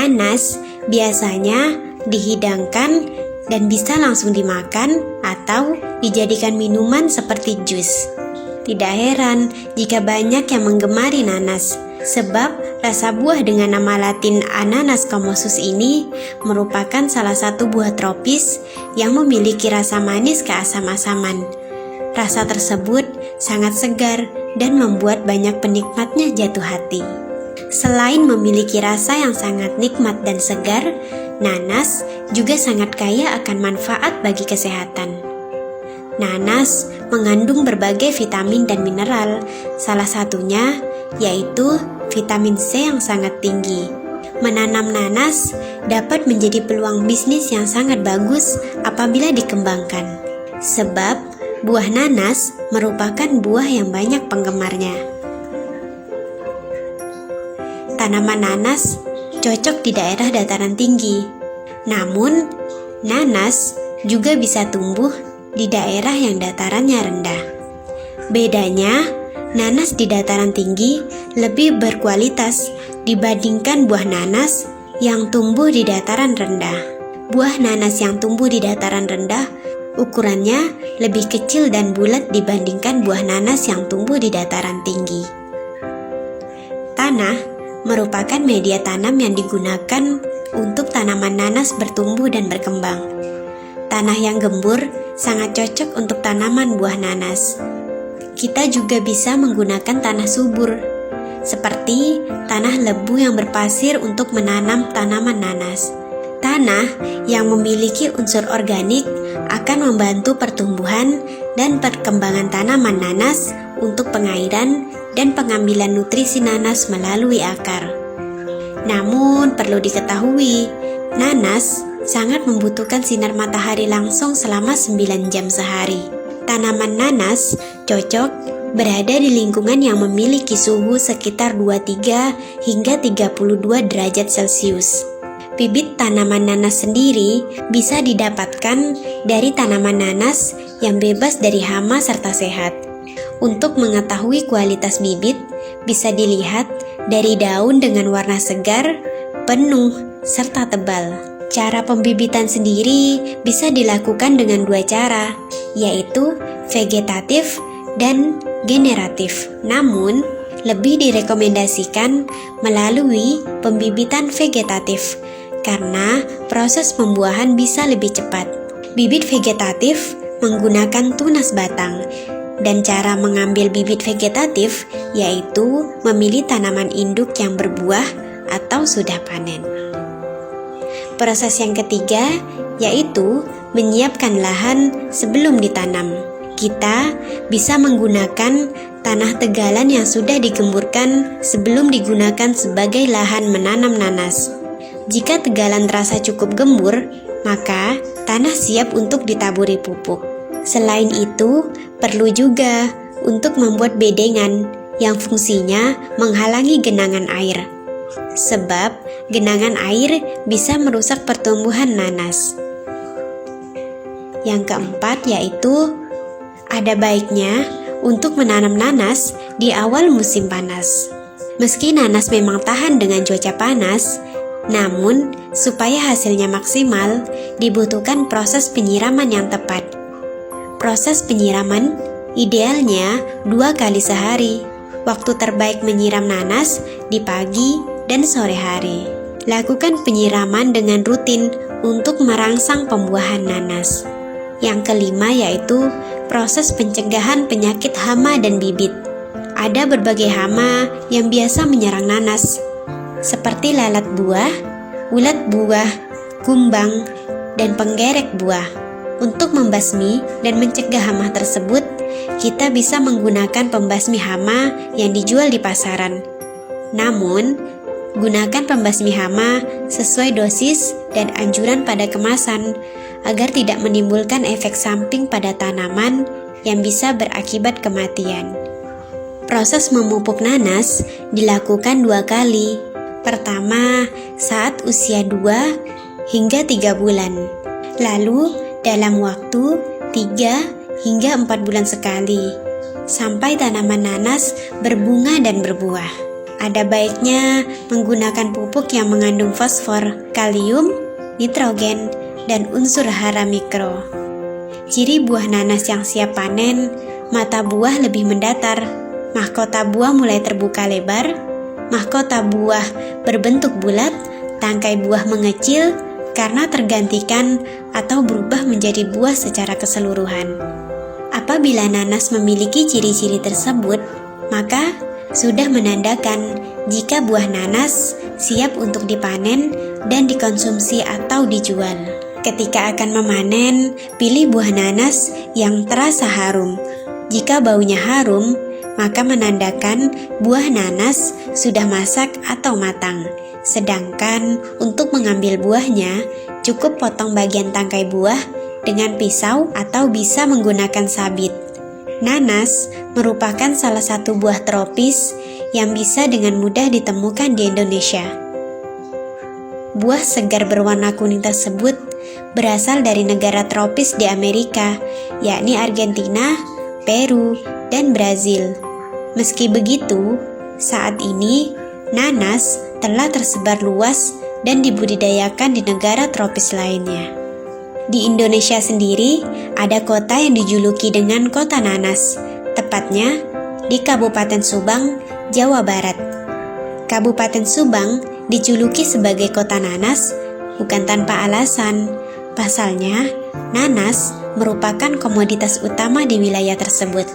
Nanas biasanya dihidangkan dan bisa langsung dimakan atau dijadikan minuman seperti jus. Tidak heran jika banyak yang menggemari nanas, sebab rasa buah dengan nama latin Ananas commosus ini merupakan salah satu buah tropis yang memiliki rasa manis keasam-asaman. Rasa tersebut sangat segar dan membuat banyak penikmatnya jatuh hati. Selain memiliki rasa yang sangat nikmat dan segar, nanas juga sangat kaya akan manfaat bagi kesehatan. Nanas mengandung berbagai vitamin dan mineral, salah satunya yaitu vitamin C yang sangat tinggi. Menanam nanas dapat menjadi peluang bisnis yang sangat bagus apabila dikembangkan, sebab buah nanas merupakan buah yang banyak penggemarnya. Tanaman nanas cocok di daerah dataran tinggi, namun nanas juga bisa tumbuh di daerah yang datarannya rendah. Bedanya, nanas di dataran tinggi lebih berkualitas dibandingkan buah nanas yang tumbuh di dataran rendah. Buah nanas yang tumbuh di dataran rendah ukurannya lebih kecil dan bulat dibandingkan buah nanas yang tumbuh di dataran tinggi. Tanah merupakan media tanam yang digunakan untuk tanaman nanas bertumbuh dan berkembang. Tanah yang gembur sangat cocok untuk tanaman buah nanas. Kita juga bisa menggunakan tanah subur, seperti tanah lebu yang berpasir untuk menanam tanaman nanas. Tanah yang memiliki unsur organik akan membantu pertumbuhan dan perkembangan tanaman nanas untuk pengairan dan pengambilan nutrisi nanas melalui akar. Namun perlu diketahui, nanas sangat membutuhkan sinar matahari langsung selama 9 jam sehari. Tanaman nanas cocok berada di lingkungan yang memiliki suhu sekitar 23 hingga 32 derajat Celcius. Bibit tanaman nanas sendiri bisa didapatkan dari tanaman nanas yang bebas dari hama serta sehat. Untuk mengetahui kualitas bibit, bisa dilihat dari daun dengan warna segar, penuh, serta tebal. Cara pembibitan sendiri bisa dilakukan dengan 2 cara, yaitu vegetatif dan generatif. Namun, lebih direkomendasikan melalui pembibitan vegetatif, karena proses pembuahan bisa lebih cepat. Bibit vegetatif menggunakan tunas batang, dan cara mengambil bibit vegetatif yaitu memilih tanaman induk yang berbuah atau sudah panen. Proses yang ketiga yaitu menyiapkan lahan sebelum ditanam. Kita bisa menggunakan tanah tegalan yang sudah digemburkan sebelum digunakan sebagai lahan menanam nanas. Jika tegalan terasa cukup gembur, maka tanah siap untuk ditaburi pupuk. Selain itu, perlu juga untuk membuat bedengan yang fungsinya menghalangi genangan air. Sebab genangan air bisa merusak pertumbuhan nanas. Yang keempat yaitu ada baiknya untuk menanam nanas di awal musim panas. Meski nanas memang tahan dengan cuaca panas, namun supaya hasilnya maksimal dibutuhkan proses penyiraman yang tepat. Proses penyiraman idealnya 2 kali sehari. Waktu terbaik menyiram nanas di pagi dan sore hari. Lakukan penyiraman dengan rutin untuk merangsang pembuahan nanas. Yang kelima yaitu proses pencegahan penyakit hama dan bibit. Ada berbagai hama yang biasa menyerang nanas, seperti lalat buah, ulat buah, kumbang, dan penggerek buah. Untuk membasmi dan mencegah hama tersebut, kita bisa menggunakan pembasmi hama yang dijual di pasaran. Namun, gunakan pembasmi hama sesuai dosis dan anjuran pada kemasan agar tidak menimbulkan efek samping pada tanaman yang bisa berakibat kematian. Proses memupuk nanas dilakukan 2 kali. Pertama, saat usia 2 hingga 3 bulan. Lalu, dalam waktu 3 hingga 4 bulan sekali, sampai tanaman nanas berbunga dan berbuah. ada baiknya menggunakan pupuk yang mengandung fosfor, kalium, nitrogen, dan unsur hara mikro. Ciri buah nanas yang siap panen, mata buah lebih mendatar, mahkota buah mulai terbuka lebar, mahkota buah berbentuk bulat, tangkai buah mengecil karena tergantikan atau berubah menjadi buah secara keseluruhan. Apabila nanas memiliki ciri-ciri tersebut, maka sudah menandakan jika buah nanas siap untuk dipanen dan dikonsumsi atau dijual. Ketika akan memanen, pilih buah nanas yang terasa harum. Jika baunya harum, maka menandakan buah nanas sudah masak atau matang. Sedangkan untuk mengambil buahnya, cukup potong bagian tangkai buah dengan pisau atau bisa menggunakan sabit. Nanas merupakan salah satu buah tropis yang bisa dengan mudah ditemukan di Indonesia. Buah segar berwarna kuning tersebut berasal dari negara tropis di Amerika, yakni Argentina, Peru, dan Brazil. Meski begitu, saat ini nanas telah tersebar luas dan dibudidayakan di negara tropis lainnya. Di Indonesia sendiri, ada kota yang dijuluki dengan Kota Nanas, tepatnya di Kabupaten Subang, Jawa Barat. Kabupaten Subang dijuluki sebagai Kota Nanas bukan tanpa alasan. Pasalnya, nanas merupakan komoditas utama di wilayah tersebut.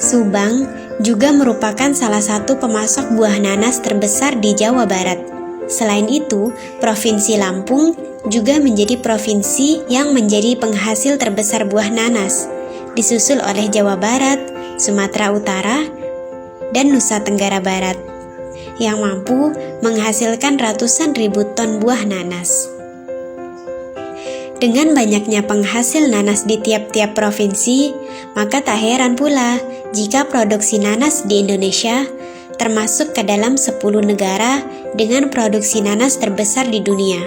Subang juga merupakan salah satu pemasok buah nanas terbesar di Jawa Barat. Selain itu, Provinsi Lampung juga menjadi provinsi yang menjadi penghasil terbesar buah nanas, disusul oleh Jawa Barat, Sumatera Utara, dan Nusa Tenggara Barat, yang mampu menghasilkan ratusan ribu ton buah nanas. Dengan banyaknya penghasil nanas di tiap-tiap provinsi, maka tak heran pula jika produksi nanas di Indonesia termasuk ke dalam 10 negara dengan produksi nanas terbesar di dunia.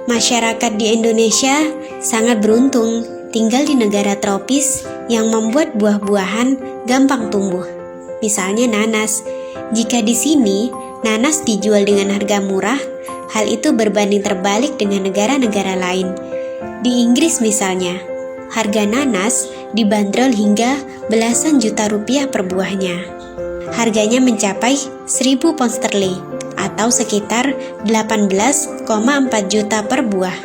Masyarakat di Indonesia sangat beruntung tinggal di negara tropis yang membuat buah-buahan gampang tumbuh. Misalnya nanas. Jika di sini nanas dijual dengan harga murah, hal itu berbanding terbalik dengan negara-negara lain. Di Inggris misalnya, harga nanas dibanderol hingga belasan juta rupiah per buahnya. Harganya mencapai 1.000 pound sterling atau sekitar 18,4 juta per buah.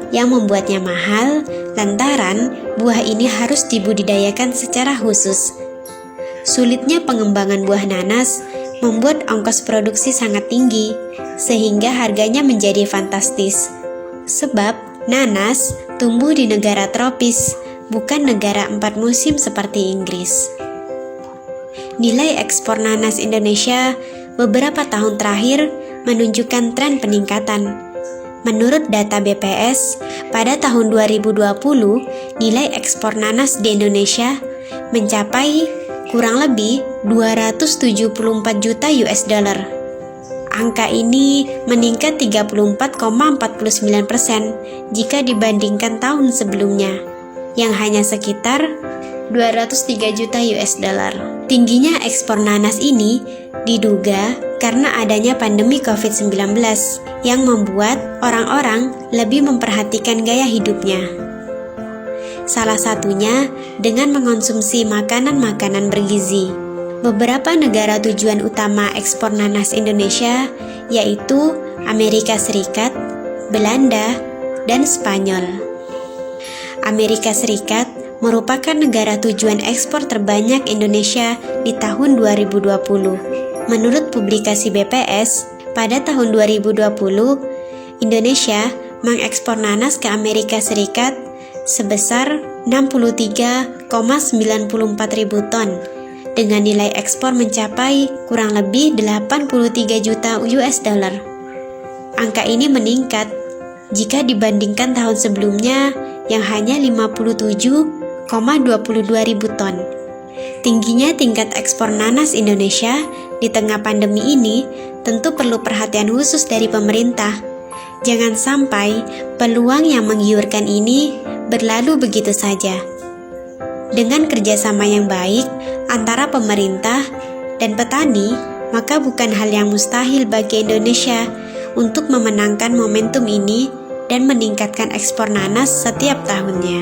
Yang membuatnya mahal lantaran buah ini harus dibudidayakan secara khusus. Sulitnya pengembangan buah nanas membuat ongkos produksi sangat tinggi, sehingga harganya menjadi fantastis. Sebab nanas tumbuh di negara tropis, bukan negara 4 musim seperti Inggris. Nilai ekspor nanas Indonesia beberapa tahun terakhir menunjukkan tren peningkatan. Menurut data BPS, pada tahun 2020, nilai ekspor nanas di Indonesia mencapai kurang lebih 274 juta US dollar. Angka ini meningkat 34,49% jika dibandingkan tahun sebelumnya, yang hanya sekitar 203 juta US dollar. Tingginya ekspor nanas ini diduga karena adanya pandemi COVID-19 yang membuat orang-orang lebih memperhatikan gaya hidupnya. Salah satunya dengan mengonsumsi makanan-makanan bergizi. Beberapa negara tujuan utama ekspor nanas Indonesia yaitu Amerika Serikat, Belanda, dan Spanyol. Amerika Serikat merupakan negara tujuan ekspor terbanyak Indonesia di tahun 2020. Menurut publikasi BPS, pada tahun 2020, Indonesia mengekspor nanas ke Amerika Serikat sebesar 63,94 ribu ton dengan nilai ekspor mencapai kurang lebih 83 juta US dollar. Angka ini meningkat jika dibandingkan tahun sebelumnya yang hanya 57,22 ribu ton. Tingginya tingkat ekspor nanas Indonesia di tengah pandemi ini tentu perlu perhatian khusus dari pemerintah. Jangan sampai peluang yang menggiurkan ini berlalu begitu saja. Dengan kerjasama yang baik antara pemerintah dan petani, maka bukan hal yang mustahil bagi Indonesia untuk memenangkan momentum ini dan meningkatkan ekspor nanas setiap tahunnya.